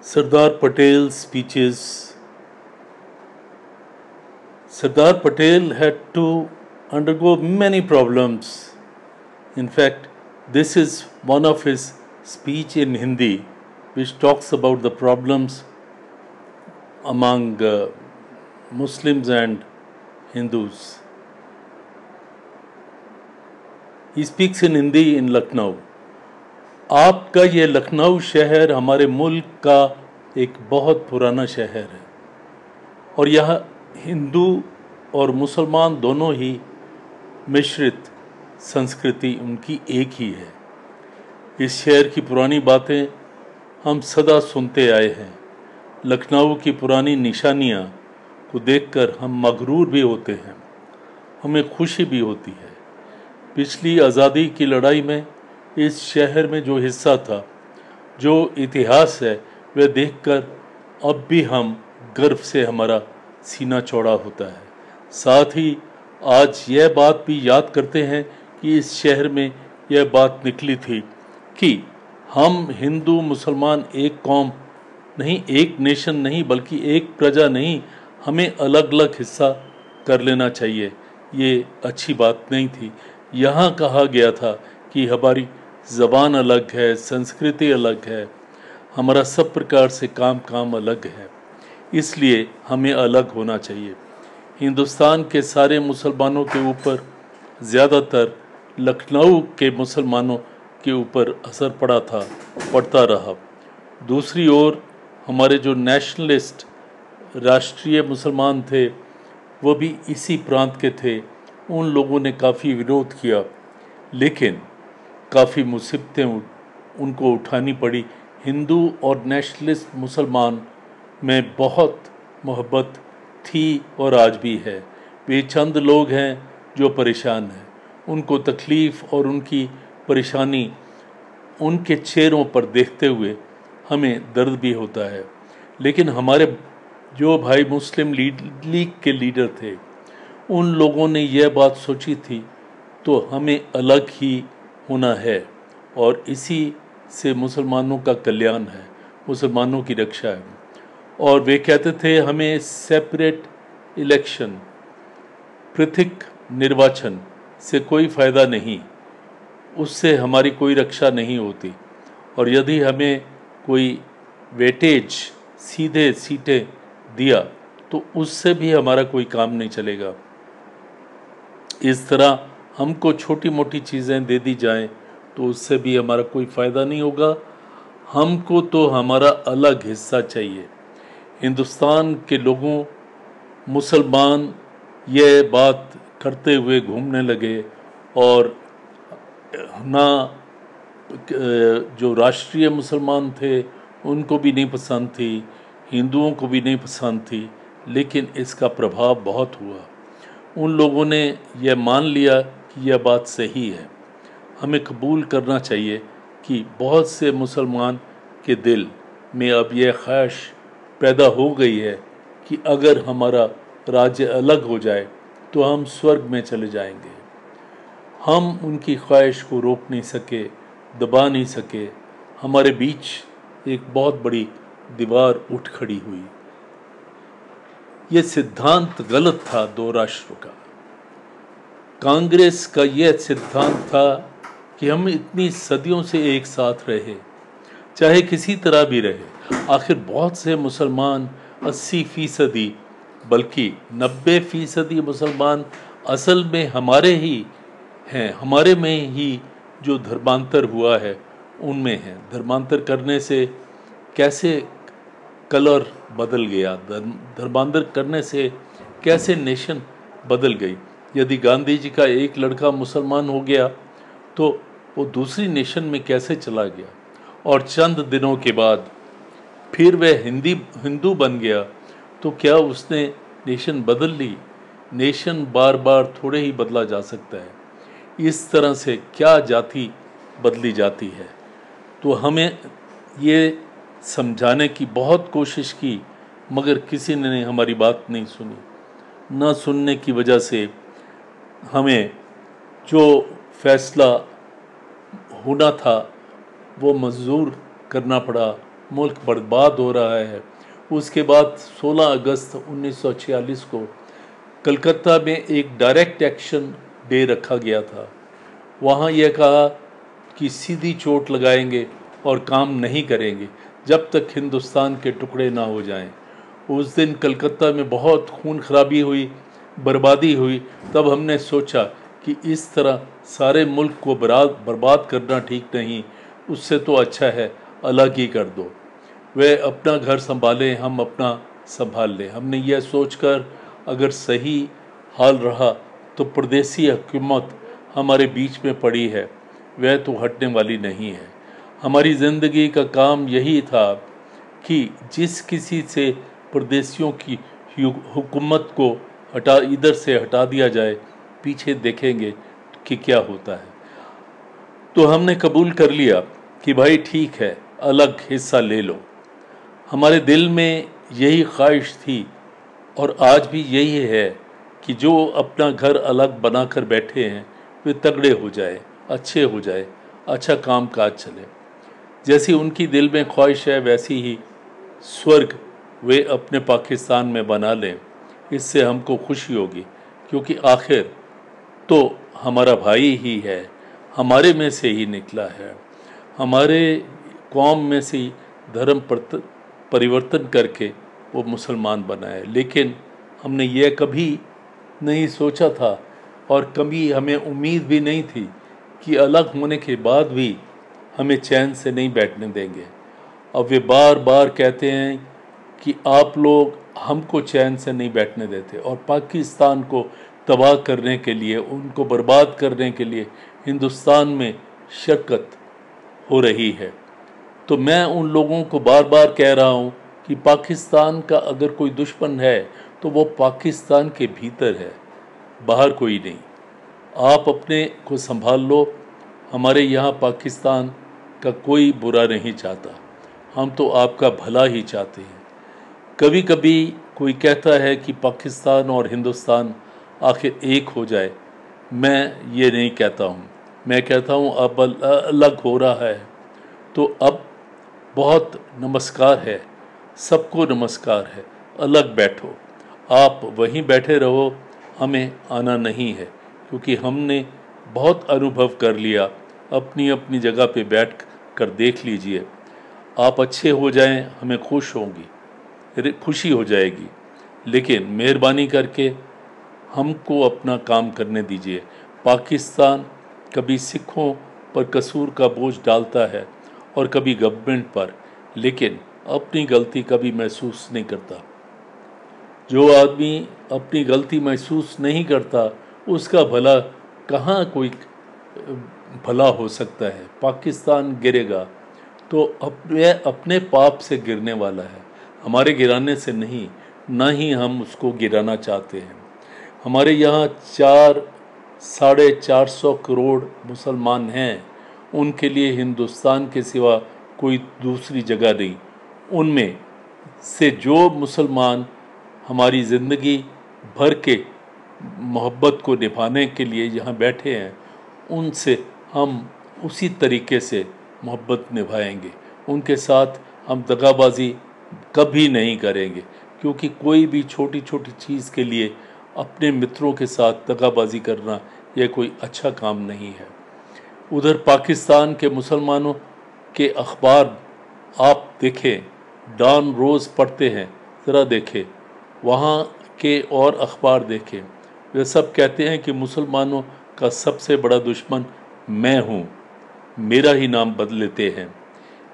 Sardar Patel's speeches. Sardar Patel had to undergo many problems. In fact, this is one of his speech in Hindi which talks about the problems among Muslims and Hindus. He speaks in Hindi in Lucknow. आपका ये लखनऊ शहर हमारे मुल्क का एक बहुत पुराना शहर है और यह हिंदू और मुसलमान दोनों ही मिश्रित संस्कृति उनकी एक ही है। इस शहर की पुरानी बातें हम सदा सुनते आए हैं। लखनऊ की पुरानी निशानियां को देखकर हम मगरूर भी होते हैं, हमें खुशी भी होती है। पिछली आज़ादी की लड़ाई में इस शहर में जो हिस्सा था, जो इतिहास है, वह देखकर अब भी हम गर्व से हमारा सीना चौड़ा होता है। साथ ही आज यह बात भी याद करते हैं कि इस शहर में यह बात निकली थी कि हम हिंदू मुसलमान एक कौम नहीं, एक नेशन नहीं, बल्कि एक प्रजा नहीं, हमें अलग अलग हिस्सा कर लेना चाहिए। ये अच्छी बात नहीं थी। यहाँ कहा गया था कि हमारी ज़बान अलग है, संस्कृति अलग है, हमारा सब प्रकार से काम अलग है, इसलिए हमें अलग होना चाहिए। हिंदुस्तान के सारे मुसलमानों के ऊपर ज़्यादातर लखनऊ के मुसलमानों के ऊपर असर पड़ता रहा। दूसरी ओर हमारे जो नेशनलिस्ट राष्ट्रीय मुसलमान थे, वो भी इसी प्रांत के थे। उन लोगों ने काफ़ी विरोध किया, लेकिन काफ़ी मुसीबतें उनको उठानी पड़ी। हिंदू और नेशनलिस्ट मुसलमान में बहुत मोहब्बत थी और आज भी है। वे चंद लोग हैं जो परेशान हैं, उनको तकलीफ़ और उनकी परेशानी उनके चेहरों पर देखते हुए हमें दर्द भी होता है। लेकिन हमारे जो भाई मुस्लिम लीग के लीडर थे, उन लोगों ने यह बात सोची थी तो हमें अलग ही होना है और इसी से मुसलमानों का कल्याण है, मुसलमानों की रक्षा है। और वे कहते थे हमें सेपरेट इलेक्शन, पृथक निर्वाचन से कोई फ़ायदा नहीं, उससे हमारी कोई रक्षा नहीं होती। और यदि हमें कोई वेटेज सीधे सीटें दिया तो उससे भी हमारा कोई काम नहीं चलेगा। इस तरह हमको छोटी मोटी चीज़ें दे दी जाएं तो उससे भी हमारा कोई फ़ायदा नहीं होगा। हमको तो हमारा अलग हिस्सा चाहिए। हिंदुस्तान के लोगों, मुसलमान ये बात करते हुए घूमने लगे और ना जो राष्ट्रीय मुसलमान थे उनको भी नहीं पसंद थी, हिंदुओं को भी नहीं पसंद थी, लेकिन इसका प्रभाव बहुत हुआ। उन लोगों ने यह मान लिया कि यह बात सही है। हमें कबूल करना चाहिए कि बहुत से मुसलमान के दिल में अब यह ख्वाहिश पैदा हो गई है कि अगर हमारा राज्य अलग हो जाए तो हम स्वर्ग में चले जाएंगे। हम उनकी ख्वाहिश को रोक नहीं सके, दबा नहीं सके। हमारे बीच एक बहुत बड़ी दीवार उठ खड़ी हुई। ये सिद्धांत गलत था दो राष्ट्रों का। कांग्रेस का यह सिद्धांत था कि हम इतनी सदियों से एक साथ रहे, चाहे किसी तरह भी रहे। आखिर बहुत से मुसलमान 80% बल्कि 90% मुसलमान असल में हमारे ही हैं। हमारे में ही जो धर्मांतर हुआ है उनमें है। धर्मांतर करने से कैसे कलर बदल गया, धर्मांतर करने से कैसे नेशन बदल गई। यदि गांधी जी का एक लड़का मुसलमान हो गया तो वो दूसरी नेशन में कैसे चला गया, और चंद दिनों के बाद फिर वह हिंदू बन गया, तो क्या उसने नेशन बदल ली? नेशन बार बार थोड़े ही बदला जा सकता है। इस तरह से क्या जाति बदली जाती है। तो हमें ये समझाने की बहुत कोशिश की, मगर किसी ने हमारी बात नहीं सुनी। न सुनने की वजह से हमें जो फैसला होना था वो मंजूर करना पड़ा, मुल्क बर्बाद हो रहा है। उसके बाद 16 अगस्त 1946 को कलकत्ता में एक डायरेक्ट एक्शन डे रखा गया था। वहाँ यह कहा कि सीधी चोट लगाएंगे और काम नहीं करेंगे जब तक हिंदुस्तान के टुकड़े ना हो जाएं। उस दिन कलकत्ता में बहुत खून खराबी हुई, बर्बादी हुई। तब हमने सोचा कि इस तरह सारे मुल्क को बर्बाद करना ठीक नहीं, उससे तो अच्छा है अलग ही कर दो। वे अपना घर संभालें, हम अपना संभाल लें। हमने यह सोचकर अगर सही हाल रहा तो परदेसी हुकूमत हमारे बीच में पड़ी है, वह तो हटने वाली नहीं है। हमारी ज़िंदगी का काम यही था कि जिस किसी से परदेशियों की हुकूमत को इधर से हटा दिया जाए, पीछे देखेंगे कि क्या होता है। तो हमने कबूल कर लिया कि भाई ठीक है, अलग हिस्सा ले लो। हमारे दिल में यही ख्वाहिश थी और आज भी यही है कि जो अपना घर अलग बनाकर बैठे हैं वे तगड़े हो जाए, अच्छे हो जाए, अच्छा काम काज चले। जैसी उनकी दिल में ख्वाहिश है वैसी ही स्वर्ग वे अपने पाकिस्तान में बना लें। इससे हमको खुशी होगी, क्योंकि आखिर तो हमारा भाई ही है, हमारे में से ही निकला है, हमारे कौम में से ही धर्म परिवर्तन करके वो मुसलमान बना है। लेकिन हमने यह कभी नहीं सोचा था और कभी हमें उम्मीद भी नहीं थी कि अलग होने के बाद भी हमें चैन से नहीं बैठने देंगे। अब वे बार बार कहते हैं कि आप लोग हमको चैन से नहीं बैठने देते और पाकिस्तान को तबाह करने के लिए, उनको बर्बाद करने के लिए हिंदुस्तान में शरकत हो रही है। तो मैं उन लोगों को बार बार कह रहा हूँ कि पाकिस्तान का अगर कोई दुश्मन है तो वो पाकिस्तान के भीतर है, बाहर कोई नहीं। आप अपने को संभाल लो। हमारे यहाँ पाकिस्तान का कोई बुरा नहीं चाहता, हम तो आपका भला ही चाहते हैं। कभी कभी कोई कहता है कि पाकिस्तान और हिंदुस्तान आखिर एक हो जाए। मैं ये नहीं कहता हूँ, मैं कहता हूँ अब अलग हो रहा है तो अब बहुत नमस्कार है, सबको नमस्कार है, अलग बैठो। आप वहीं बैठे रहो, हमें आना नहीं है, क्योंकि हमने बहुत अनुभव कर लिया। अपनी अपनी जगह पे बैठ कर देख लीजिए। आप अच्छे हो जाएं, हमें खुशी हो जाएगी। लेकिन मेहरबानी करके हमको अपना काम करने दीजिए। पाकिस्तान कभी सिखों पर कसूर का बोझ डालता है और कभी गवर्नमेंट पर, लेकिन अपनी गलती कभी महसूस नहीं करता। जो आदमी अपनी गलती महसूस नहीं करता उसका भला कहाँ कोई भला हो सकता है। पाकिस्तान गिरेगा तो अपने पाप से गिरने वाला है, हमारे गिराने से नहीं, ना ही हम उसको गिराना चाहते हैं। हमारे यहाँ 400-450 करोड़ मुसलमान हैं, उनके लिए हिंदुस्तान के सिवा कोई दूसरी जगह नहीं। उनमें से जो मुसलमान हमारी ज़िंदगी भर के मोहब्बत को निभाने के लिए यहाँ बैठे हैं, उनसे हम उसी तरीके से मोहब्बत निभाएंगे। उनके साथ हम दगाबाजी कभी नहीं करेंगे, क्योंकि कोई भी छोटी छोटी चीज़ के लिए अपने मित्रों के साथ दगाबाजी करना यह कोई अच्छा काम नहीं है। उधर पाकिस्तान के मुसलमानों के अखबार आप देखें, डॉन रोज़ पढ़ते हैं, ज़रा देखें वहाँ के और अखबार देखें, वे सब कहते हैं कि मुसलमानों का सबसे बड़ा दुश्मन मैं हूँ, मेरा ही नाम बदलते हैं।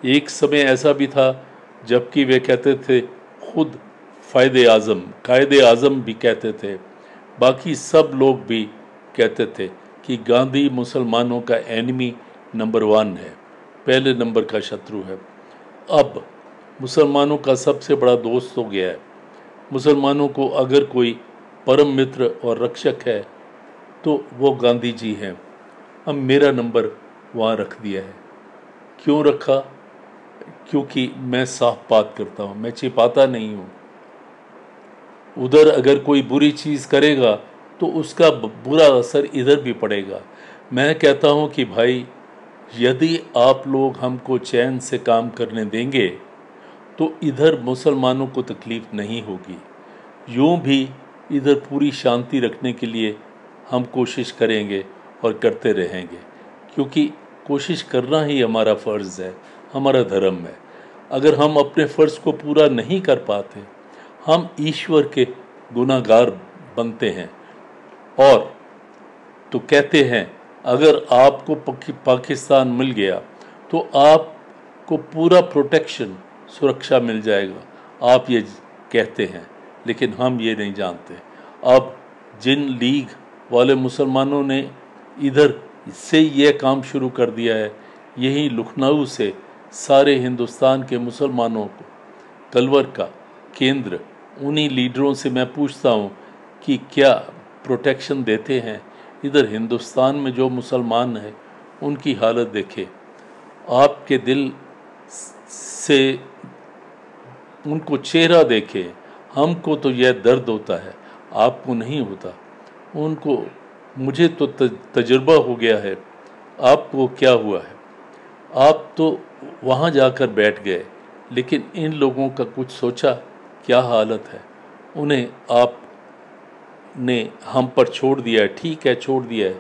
एक समय ऐसा भी था जबकि वे कहते थे खुद कायदे आज़म भी कहते थे, बाकी सब लोग भी कहते थे कि गांधी मुसलमानों का एनिमी नंबर 1 है, पहले नंबर का शत्रु है। अब मुसलमानों का सबसे बड़ा दोस्त हो गया है। मुसलमानों को अगर कोई परम मित्र और रक्षक है तो वो गांधी जी हैं। अब मेरा नंबर वहाँ रख दिया है। क्यों रखा? क्योंकि मैं साफ बात करता हूँ, मैं छिपाता नहीं हूँ। उधर अगर कोई बुरी चीज़ करेगा तो उसका बुरा असर इधर भी पड़ेगा। मैं कहता हूँ कि भाई, यदि आप लोग हमको चैन से काम करने देंगे तो इधर मुसलमानों को तकलीफ़ नहीं होगी। यूँ भी इधर पूरी शांति रखने के लिए हम कोशिश करेंगे और करते रहेंगे, क्योंकि कोशिश करना ही हमारा फ़र्ज़ है, हमारा धर्म है। अगर हम अपने फ़र्ज़ को पूरा नहीं कर पाते, हम ईश्वर के गुनाहगार बनते हैं। और तो कहते हैं अगर आपको पाकिस्तान मिल गया तो आपको पूरा प्रोटेक्शन, सुरक्षा मिल जाएगा, आप ये कहते हैं, लेकिन हम ये नहीं जानते। अब जिन लीग वाले मुसलमानों ने इधर से ये काम शुरू कर दिया है, यही लखनऊ से सारे हिंदुस्तान के मुसलमानों को कलवर का केंद्र, उन्हीं लीडरों से मैं पूछता हूँ कि क्या प्रोटेक्शन देते हैं। इधर हिंदुस्तान में जो मुसलमान हैं उनकी हालत देखे, आपके दिल से उनको चेहरा देखे। हमको तो यह दर्द होता है, आपको नहीं होता। उनको, मुझे तो तजुर्बा हो गया है, आपको क्या हुआ है? आप तो वहाँ जाकर बैठ गए, लेकिन इन लोगों का कुछ सोचा क्या हालत है? उन्हें आपने हम पर छोड़ दिया है। ठीक है, छोड़ दिया है,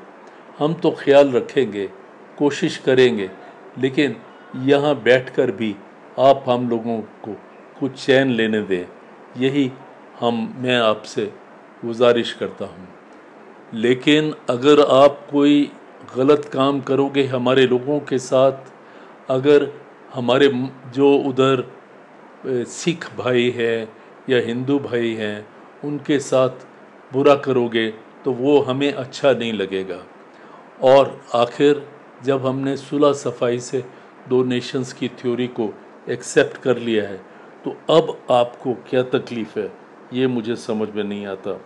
हम तो ख्याल रखेंगे, कोशिश करेंगे, लेकिन यहाँ बैठकर भी आप हम लोगों को कुछ चैन लेने दें, यही मैं आपसे गुजारिश करता हूँ। लेकिन अगर आप कोई गलत काम करोगे हमारे लोगों के साथ, अगर हमारे जो उधर सिख भाई हैं या हिंदू भाई हैं उनके साथ बुरा करोगे तो वो हमें अच्छा नहीं लगेगा। और आखिर जब हमने सुलह सफाई से दो नेशंस की थ्योरी को एक्सेप्ट कर लिया है, तो अब आपको क्या तकलीफ़ है, ये मुझे समझ में नहीं आता।